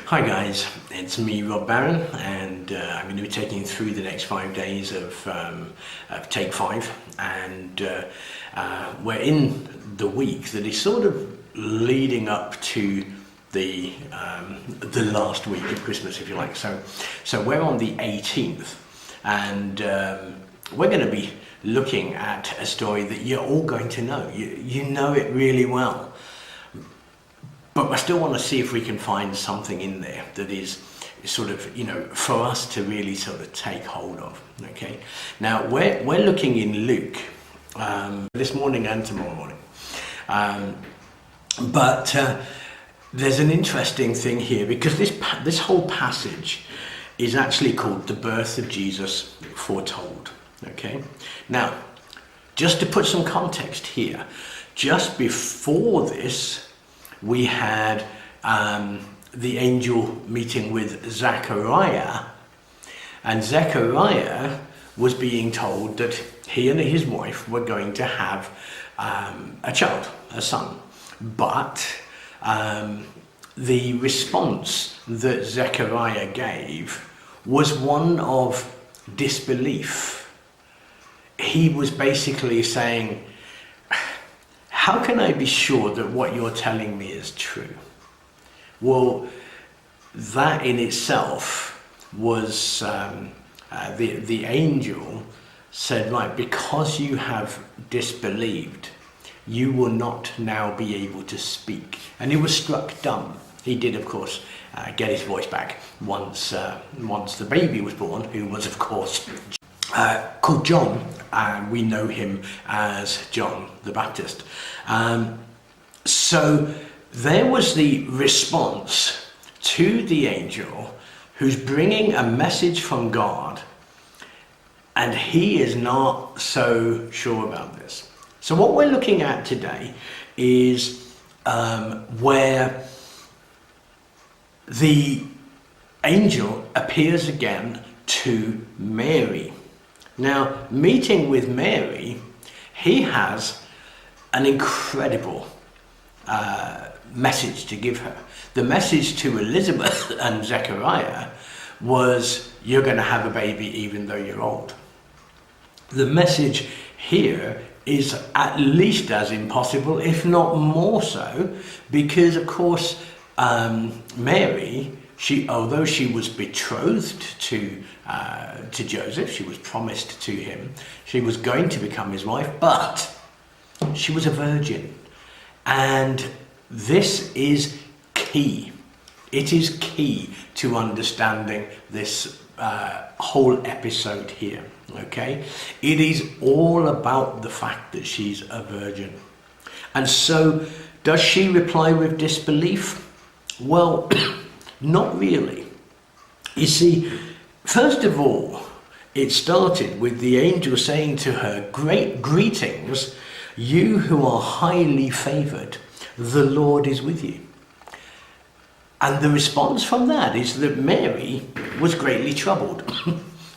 Hi guys, it's me, Rob Barron, and I'm going to be taking you through the next 5 days of Take 5, and we're in the week that is sort of leading up to the last week of Christmas, if you like. So we're on the 18th, and we're going to be looking at a story that you're all going to know. You know it really well. But I still want to see if we can find something in there that is sort of, for us to really sort of take hold of, okay? Now, we're looking in Luke this morning and tomorrow morning. But there's an interesting thing here, because this whole passage is actually called The Birth of Jesus Foretold, okay? Now, just to put some context here, just before this, we had the angel meeting with Zechariah, and Zechariah was being told that he and his wife were going to have a child, a son. But the response that Zechariah gave was one of disbelief. He was basically saying, how can I be sure that what you're telling me is true? Well, that in itself was, the angel said, right, because you have disbelieved, you will not now be able to speak. And he was struck dumb. He did, of course, get his voice back once the baby was born, who was, of course, called John, and we know him as John the Baptist. So there was the response to the angel who's bringing a message from God, and he is not so sure about this. So what we're looking at today is where the angel appears again to Mary. Now, meeting with Mary, he has an incredible message to give her. The message to Elizabeth and Zechariah was, you're going to have a baby even though you're old. The message here is at least as impossible, if not more so, because of course Mary, although she was betrothed to Joseph, she was promised to him, she was going to become his wife, but she was a virgin. And this is key. It is key to understanding this whole episode here, okay? It is all about the fact that she's a virgin. And so, does she reply with disbelief? Well, not really. You see, first of all, it started with the angel saying to her, "Great greetings, you who are highly favored, the Lord is with you." And the response from that is that Mary was greatly troubled.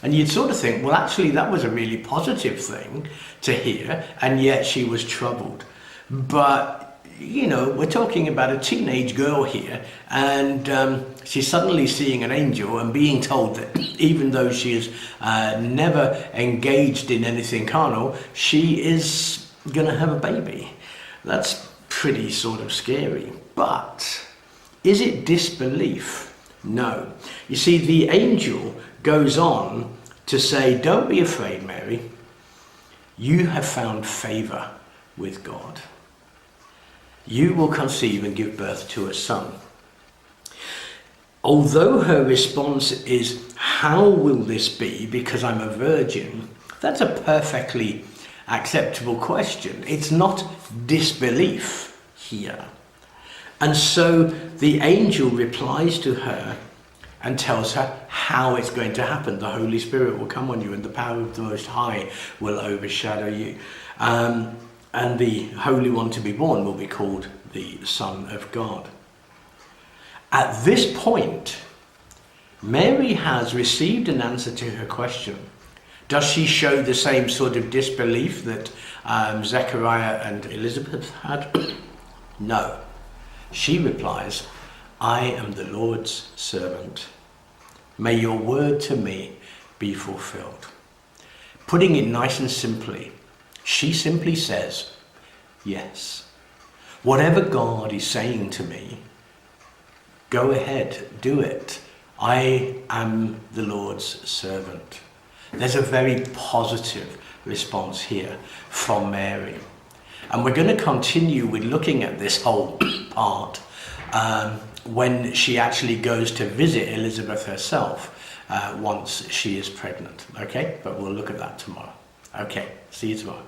And you'd sort of think, well, actually, that was a really positive thing to hear, and yet she was troubled. But we're talking about a teenage girl here, and she's suddenly seeing an angel and being told that even though she is never engaged in anything carnal, she is going to have a baby. That's pretty sort of scary. But is it disbelief? No. You see, the angel goes on to say, don't be afraid, Mary. You have found favor with God. You will conceive and give birth to a son. Although her response is, how will this be because I'm a virgin? That's a perfectly acceptable question. It's not disbelief here. And so the angel replies to her and tells her how it's going to happen. The Holy Spirit will come on you, and the power of the Most High will overshadow you. And the Holy One to be born will be called the Son of God. At this point, Mary has received an answer to her question. Does she show the same sort of disbelief that Zechariah and Elizabeth had? No. She replies, I am the Lord's servant. May your word to me be fulfilled. Putting it nice and simply, she simply says, yes. Whatever God is saying to me, go ahead, do it. I am the Lord's servant. There's a very positive response here from Mary. And we're going to continue with looking at this whole part when she actually goes to visit Elizabeth herself once she is pregnant. Okay, but we'll look at that tomorrow. Okay, see you tomorrow.